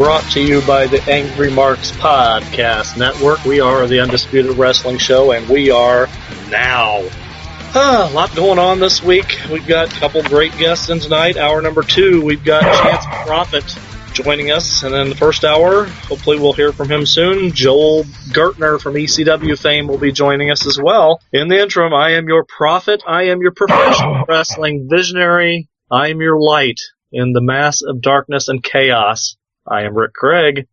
Brought to you by the Angry Marks Podcast Network. We are the Undisputed Wrestling Show, and we are now. A lot going on this week. We've got a couple great guests in tonight. Hour number 2, we've got Chance Profit joining us. And in the first hour, hopefully we'll hear from him soon. Joel Gertner from ECW fame will be joining us as well. In the interim, I am your prophet. I am your professional wrestling visionary. I am your light in the mass of darkness and chaos. I am Rick Craig.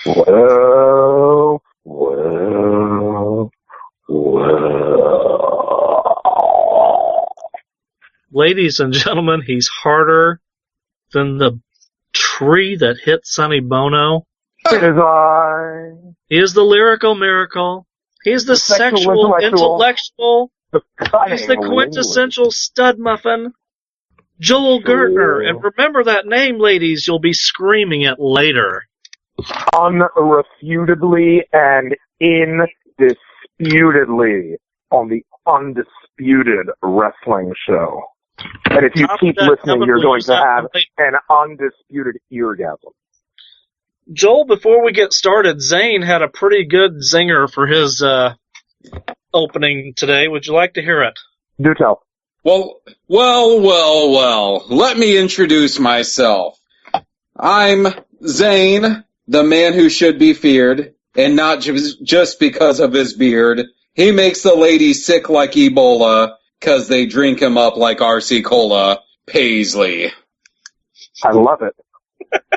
Well. Ladies and gentlemen, he's harder than the tree that hit Sonny Bono. It is I. He is the lyrical miracle. He's the sexual, intellectual. He's the quintessential stud muffin. Joel Gertner. And remember that name, ladies. You'll be screaming it later. Unrefutably and indisputedly on the Undisputed Wrestling Show. And if you keep listening, you're going to have an undisputed eargasm. Joel, before we get started, Zane had a pretty good zinger for his opening today. Would you like to hear it? Do tell. Well. Let me introduce myself. I'm Zane, the man who should be feared, and not just because of his beard. He makes the ladies sick like Ebola, 'cause they drink him up like RC Cola. Paisley. I love it.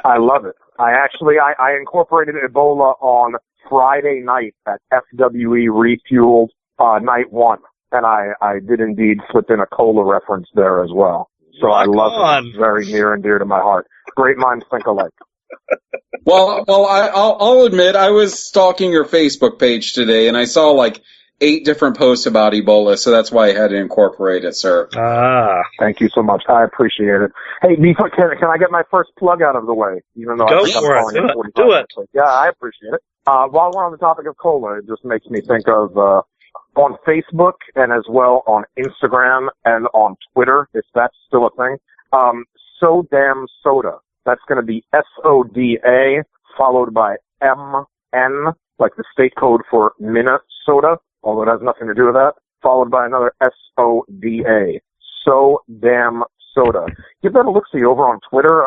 I love it. I incorporated Ebola on Friday night at FWE Refueled night 1. And I did indeed slip in a cola reference there as well. So I love it. It's very near and dear to my heart. Great minds think alike. Well, I'll admit, I was stalking your Facebook page today, and I saw like 8 different posts about Ebola, so that's why I had to incorporate it, sir. Thank you so much. I appreciate it. Hey, can I get my first plug out of the way? Even though Go for it. Do it. Yeah, I appreciate it. While we're on the topic of cola, it just makes me think of on Facebook and as well on Instagram and on Twitter, if that's still a thing. So Damn Soda. That's going to be SODA followed by MN, like the state code for Minnesota, although it has nothing to do with that, followed by another SODA. So Damn Soda. Give that a look-see over on Twitter,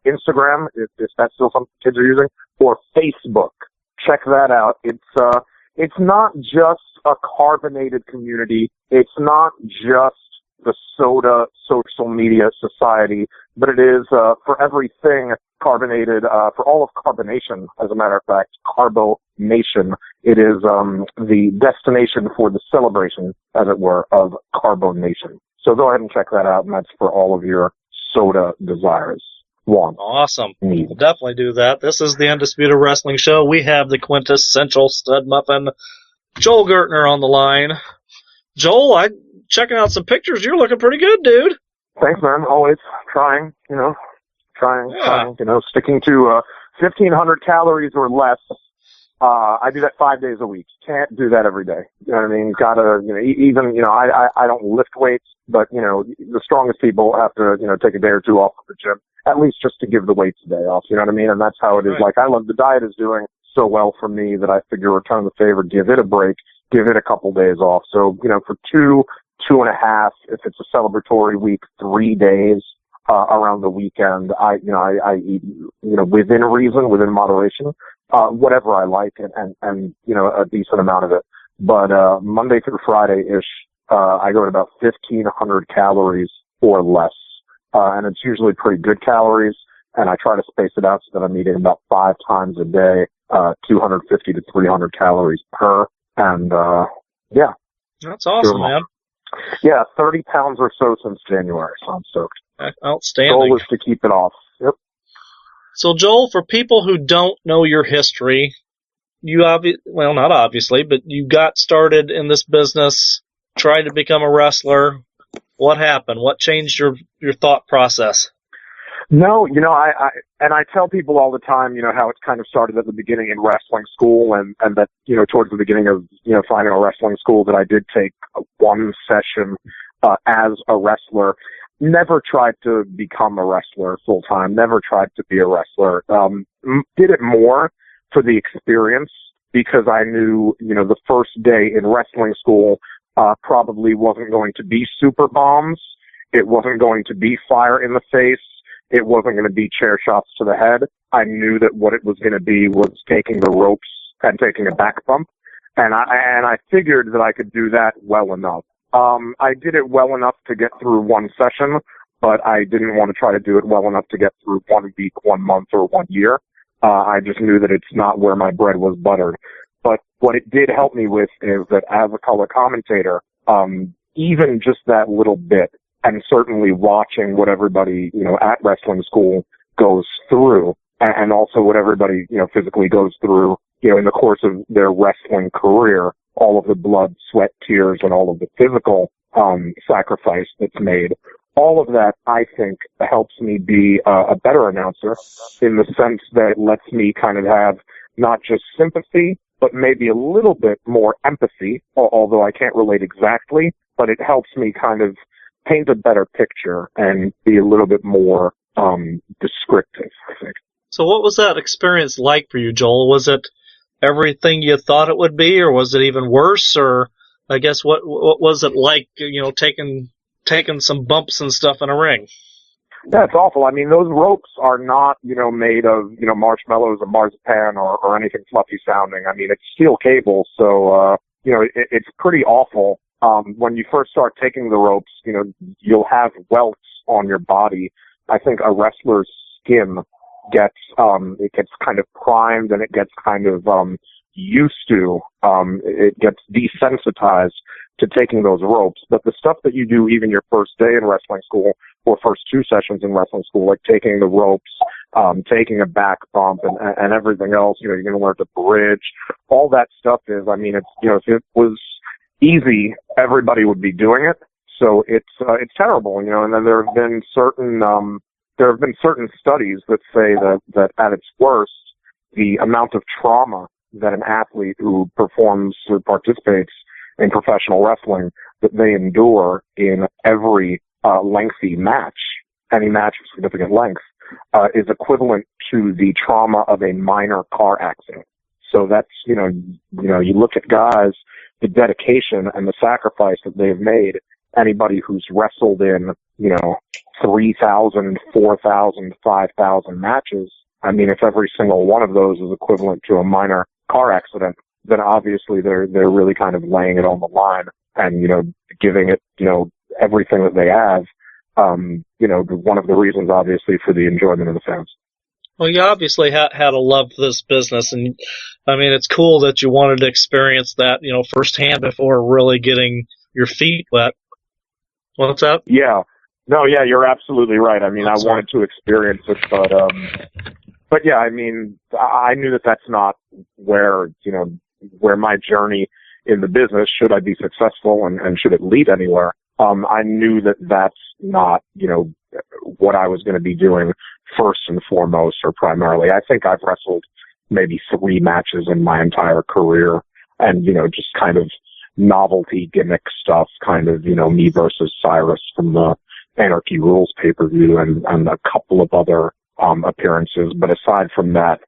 Instagram, if that's still something kids are using, or Facebook. Check that out. It's not just a carbonated community. It's not just the soda social media society, but it is for everything carbonated, for all of carbonation, as a matter of fact, Carbonation. It is the destination for the celebration, as it were, of Carbonation. So go ahead and check that out, and that's for all of your soda desires. Awesome. We'll definitely do that. This is the Undisputed Wrestling Show. We have the quintessential stud muffin, Joel Gertner, on the line. Joel, I'm checking out some pictures. You're looking pretty good, dude. Thanks, man. Always trying, sticking to 1,500 calories or less. I do that 5 days a week. Can't do that every day. You know what I mean? I don't lift weights, but, the strongest people have to, take a day or two off of the gym, at least just to give the weights a day off. You know what I mean? And that's how it is. Right. Like, the diet is doing so well for me that I figure return the favor, give it a break, give it a couple days off. So, for 2.5, if it's a celebratory week, 3 days, around the weekend, I eat, within reason, within moderation, whatever I like and a decent amount of it. But, Monday through Friday-ish, I go at about 1,500 calories or less. And it's usually pretty good calories. And I try to space it out so that I'm eating about 5 times a day, 250 to 300 calories per. And, yeah. That's awesome, man. Yeah, 30 pounds or so since January, so I'm stoked. Outstanding. Goal is to keep it off. Yep. So, Joel, for people who don't know your history, not obviously, but you got started in this business, tried to become a wrestler. What happened? What changed your thought process? No, I tell people all the time, how it kind of started at the beginning in wrestling school and that, towards the beginning of, finding a wrestling school that I did take one session, as a wrestler. never tried to become a wrestler full time, never tried to be a wrestler. Did it more for the experience because I knew, the first day in wrestling school probably wasn't going to be super bombs. It wasn't going to be fire in the face. It wasn't going to be chair shots to the head. I knew that what it was going to be was taking the ropes and taking a back bump. And I figured that I could do that well enough. I did it well enough to get through one session, but I didn't want to try to do it well enough to get through 1 week, 1 month, or 1 year. I just knew that it's not where my bread was buttered. But what it did help me with is that as a color commentator, even just that little bit, and certainly watching what everybody, at wrestling school goes through, and also what everybody, physically goes through, in the course of their wrestling career, all of the blood, sweat, tears, and all of the physical sacrifice that's made. All of that, I think, helps me be a better announcer in the sense that it lets me kind of have not just sympathy, but maybe a little bit more empathy, although I can't relate exactly, but it helps me kind of paint a better picture and be a little bit more descriptive, I think. So what was that experience like for you, Joel? Was it everything you thought it would be, or was it even worse? Or I guess what was it like, taking some bumps and stuff in a ring? Yeah, it's awful. I mean, those ropes are not, made of, marshmallows or marzipan or anything fluffy sounding. I mean, it's steel cable, so, it's pretty awful. When you first start taking the ropes, you'll have welts on your body. I think a wrestler's skin gets kind of primed and it gets kind of, used to, it gets desensitized to taking those ropes. But the stuff that you do even your first day in wrestling school or first 2 sessions in wrestling school, like taking the ropes, taking a back bump and everything else, you're going to learn to bridge. All that stuff is, I mean, it's, if it was easy, everybody would be doing it. So it's terrible, and then there have been certain studies that say that at its worst, the amount of trauma that an athlete who performs or participates in professional wrestling that they endure in every lengthy match, any match of significant length, is equivalent to the trauma of a minor car accident. So that's, you look at guys, the dedication and the sacrifice that they've made. Anybody who's wrestled in, 3,000, 4,000, 5,000 matches, I mean, if every single one of those is equivalent to a minor car accident, then obviously they're really kind of laying it on the line and, giving it, everything that they have. One of the reasons, obviously, for the enjoyment of the fans. Well, you obviously had a love for this business, and I mean, it's cool that you wanted to experience that, firsthand before really getting your feet wet. What's up? Yeah. No, yeah, you're absolutely right. I mean, I wanted to experience it, but yeah, I mean, I knew that that's not where my journey in the business, should I be successful and should it lead anywhere, I knew that that's not, what I was going to be doing first and foremost or primarily. I think I've wrestled maybe 3 matches in my entire career and, just kind of novelty gimmick stuff, kind of, me versus Cyrus from the Anarchy Rules pay-per-view and a couple of other appearances. But aside from that,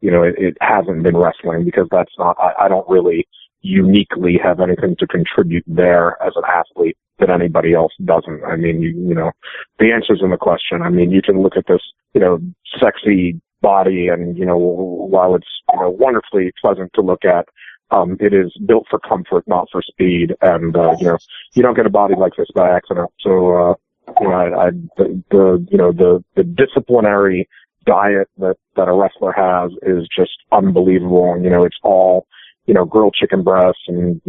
it hasn't been wrestling because that's not, I don't really uniquely have anything to contribute there as an athlete that anybody else doesn't. I mean, the answer's in the question. I mean, you can look at this, sexy body and, while it's, wonderfully pleasant to look at, it is built for comfort, not for speed. And, you don't get a body like this by accident. So, the disciplinary diet that a wrestler has is just unbelievable. And, it's all, grilled chicken breasts and,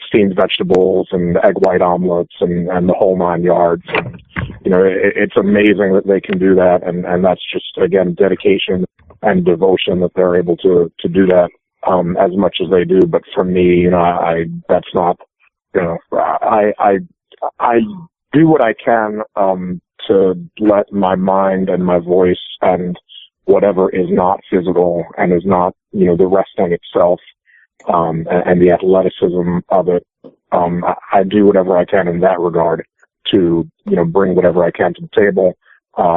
steamed vegetables and egg white omelets and the whole 9 yards. And, it's amazing that they can do that. And that's just, again, dedication and devotion that they're able to do that, as much as they do. But for me, that's not, I do what I can, to let my mind and my voice and whatever is not physical and is not, the wrestling itself, and the athleticism of it. I do whatever I can in that regard. to, bring whatever I can to the table,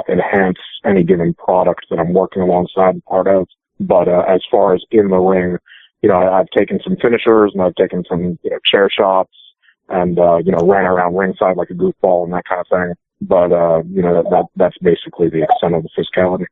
enhance any given product that I'm working alongside and part of. But, as far as in the ring, I've taken some finishers and I've taken some, chair shots and, ran around ringside like a goofball and that kind of thing. But, that's basically the extent of the physicality.